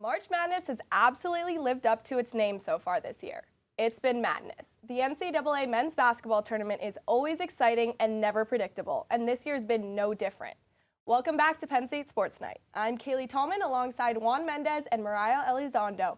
March Madness has absolutely lived up to its name so far this year. It's been madness. The NCAA men's basketball tournament is always exciting and never predictable, and this year's been no different. Welcome back to Penn State Sports Night. I'm Cailey Thalman alongside Juan Mendez and Mariah Elizondo.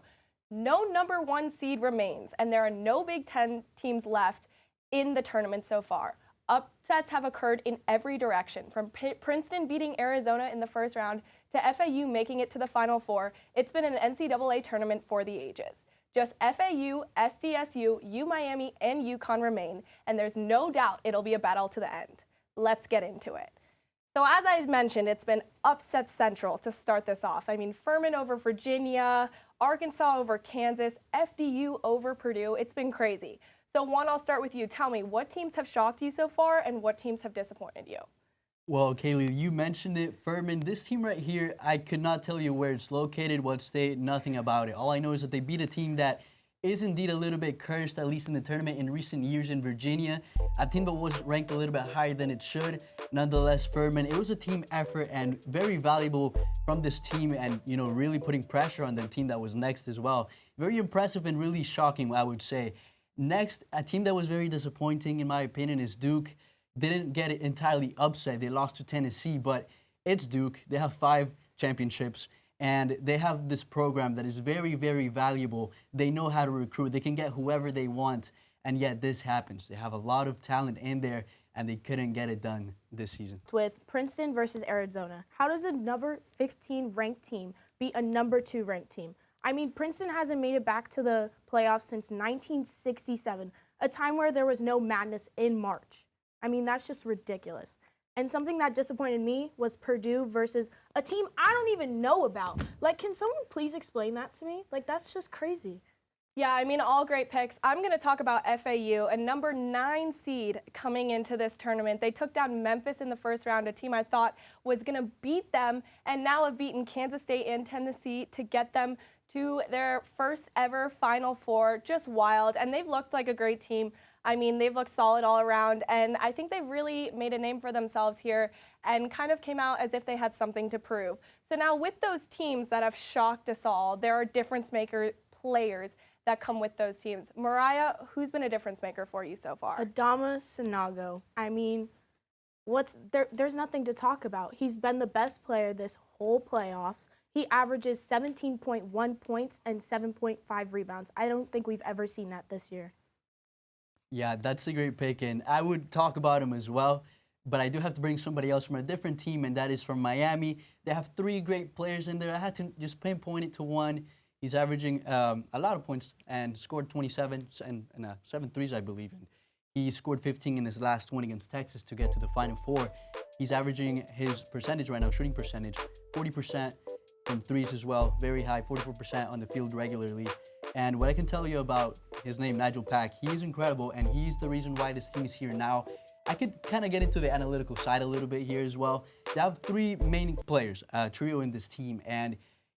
No number one seed remains, and there are no Big Ten teams left in the tournament so far. Upsets have occurred in every direction, from Princeton beating Arizona in the first round to FAU making it to the Final Four. It's been an NCAA tournament for the ages. Just FAU, SDSU, UMiami, and UConn remain, and there's no doubt it'll be a battle to the end. Let's get into it. So as I mentioned, it's been upset central to start this off. I mean, Furman over Virginia, Arkansas over Kansas, FDU over Purdue. It's been crazy. So Juan, I'll start with you. Tell me, what teams have shocked you so far and what teams have disappointed you? Well, Cailey, you mentioned it. Furman, this team right here, I could not tell you where it's located, what state, nothing about it. All I know is that they beat a team that is indeed a little bit cursed, at least in the tournament in recent years in Virginia. A team that was ranked a little bit higher than it should. Nonetheless, Furman, it was a team effort and very valuable from this team and, really putting pressure on the team that was next as well. Very impressive and really shocking, I would say. Next, a team that was very disappointing, in my opinion, is Duke. Didn't get it entirely upset. They lost to Tennessee, but it's Duke. They have 5 championships, and they have this program that is very, very valuable. They know how to recruit. They can get whoever they want, and yet this happens. They have a lot of talent in there, and they couldn't get it done this season. With Princeton versus Arizona, how does a number 15 ranked team beat a number 2 ranked team? I mean, Princeton hasn't made it back to the playoffs since 1967, a time where there was no madness in March. I mean, that's just ridiculous. And something that disappointed me was Purdue versus a team I don't even know about. Like, can someone please explain that to me? Like, that's just crazy. Yeah, I mean, all great picks. I'm going to talk about FAU, a number 9 seed coming into this tournament. They took down Memphis in the first round, a team I thought was going to beat them, and now have beaten Kansas State and Tennessee to get them to their first ever Final Four. Just wild, and they've looked like a great team. I mean, they've looked solid all around, and I think they've really made a name for themselves here and kind of came out as if they had something to prove. So now with those teams that have shocked us all, there are difference maker players that come with those teams. Mariah, who's been a difference maker for you so far? Adama Sanago. I mean, there's nothing to talk about. He's been the best player this whole playoffs. He averages 17.1 points and 7.5 rebounds. I don't think we've ever seen that this year. Yeah, that's a great pick, and I would talk about him as well, but I do have to bring somebody else from a different team, and that is from Miami. They have 3 great players in there. I had to just pinpoint it to one. He's averaging a lot of points and scored 27 and 7 threes, I believe. And he scored 15 in his last 20 against Texas to get to the Final Four. He's averaging his percentage right now, shooting percentage, 40% from threes as well, very high, 44% on the field regularly. And what I can tell you about his name, Nigel Pack, he is incredible, and he's the reason why this team is here now. I could kind of get into the analytical side a little bit here as well. They have 3 main players, trio in this team, and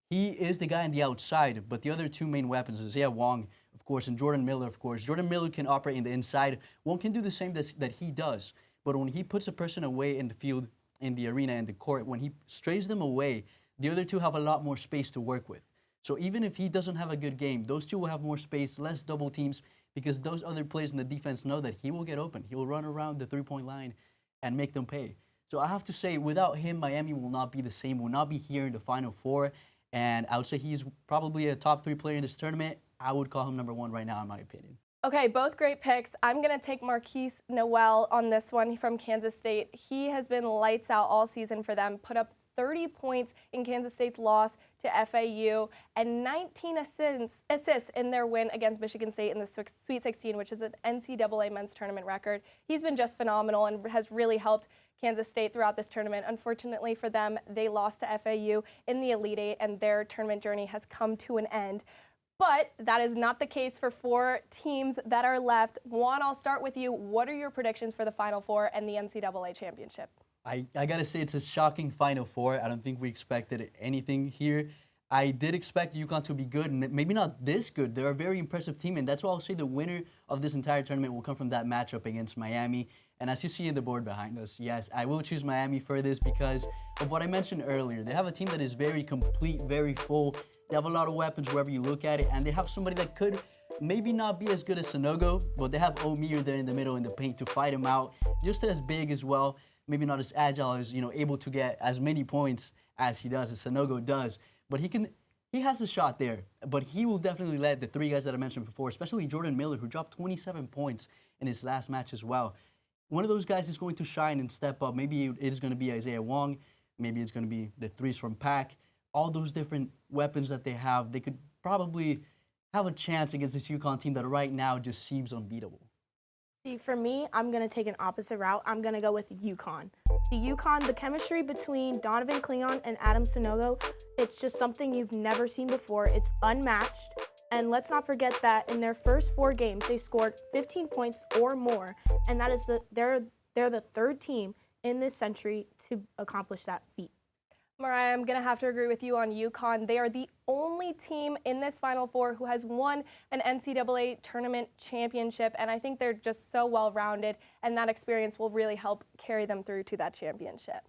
he is the guy on the outside, but the other 2 main weapons is Juan, of course, and Jordan Miller, of course. Jordan Miller can operate in the inside. Juan can do the same that he does, but when he puts a person away in the field, in the arena, in the court, when he strays them away, the other 2 have a lot more space to work with. So even if he doesn't have a good game, those 2 will have more space, less double teams, because those other players in the defense know that he will get open. He will run around the 3-point line and make them pay. So I have to say, without him, Miami will not be the same, will not be here in the Final Four. And I would say he's probably a top 3 player in this tournament. I would call him number 1 right now, in my opinion. Okay, both great picks. I'm going to take Marquise Noel on this one from Kansas State. He has been lights out all season for them, put up 30 points in Kansas State's loss to FAU and 19 assists in their win against Michigan State in the Sweet 16, which is an NCAA men's tournament record. He's been just phenomenal and has really helped Kansas State throughout this tournament. Unfortunately for them, they lost to FAU in the Elite Eight, and their tournament journey has come to an end. But that is not the case for 4 teams that are left. Juan, I'll start with you. What are your predictions for the Final Four and the NCAA championship? I got to say, it's a shocking Final Four. I don't think we expected anything here. I did expect UConn to be good, and maybe not this good. They're a very impressive team, and that's why I'll say the winner of this entire tournament will come from that matchup against Miami. And as you see in the board behind us, yes, I will choose Miami for this because of what I mentioned earlier. They have a team that is very complete, very full. They have a lot of weapons wherever you look at it, and they have somebody that could maybe not be as good as Sanogo, but they have Omir there in the middle in the paint to fight him out. Just as big as well, maybe not as agile as, able to get as many points as he does, as Sanogo does. But he has a shot there, but he will definitely let the three guys that I mentioned before, especially Jordan Miller, who dropped 27 points in his last match as well. One of those guys is going to shine and step up. Maybe it is going to be Isaiah Wong. Maybe it's going to be the threes from Pac. All those different weapons that they have, they could probably have a chance against this UConn team that right now just seems unbeatable. See, for me, I'm going to take an opposite route. I'm going to go with UConn. See, UConn, the chemistry between Donovan Clingan and Adam Sanogo, it's just something you've never seen before. It's unmatched. And let's not forget that in their first 4 games, they scored 15 points or more. And that is they're the third team in this century to accomplish that feat. Mariah, I'm going to have to agree with you on UConn. They are the only team in this Final Four who has won an NCAA tournament championship, and I think they're just so well-rounded, and that experience will really help carry them through to that championship.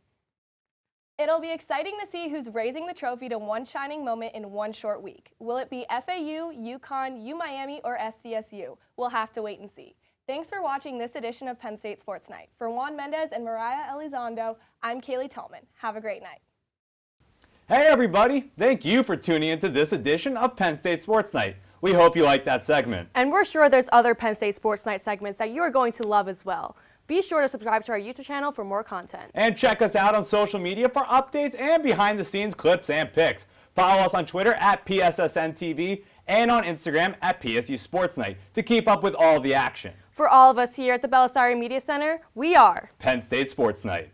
It'll be exciting to see who's raising the trophy to one shining moment in one short week. Will it be FAU, UConn, UMiami, or SDSU? We'll have to wait and see. Thanks for watching this edition of Penn State Sports Night. For Juan, Mendez, and Mariah Elizondo, I'm Cailey Thalman. Have a great night. Hey everybody, thank you for tuning into this edition of Penn State Sports Night. We hope you liked that segment. And we're sure there's other Penn State Sports Night segments that you are going to love as well. Be sure to subscribe to our YouTube channel for more content. And check us out on social media for updates and behind the scenes clips and pics. Follow us on Twitter at PSSN TV and on Instagram at PSU Sports Night to keep up with all the action. For all of us here at the Belisari Media Center, we are Penn State Sports Night.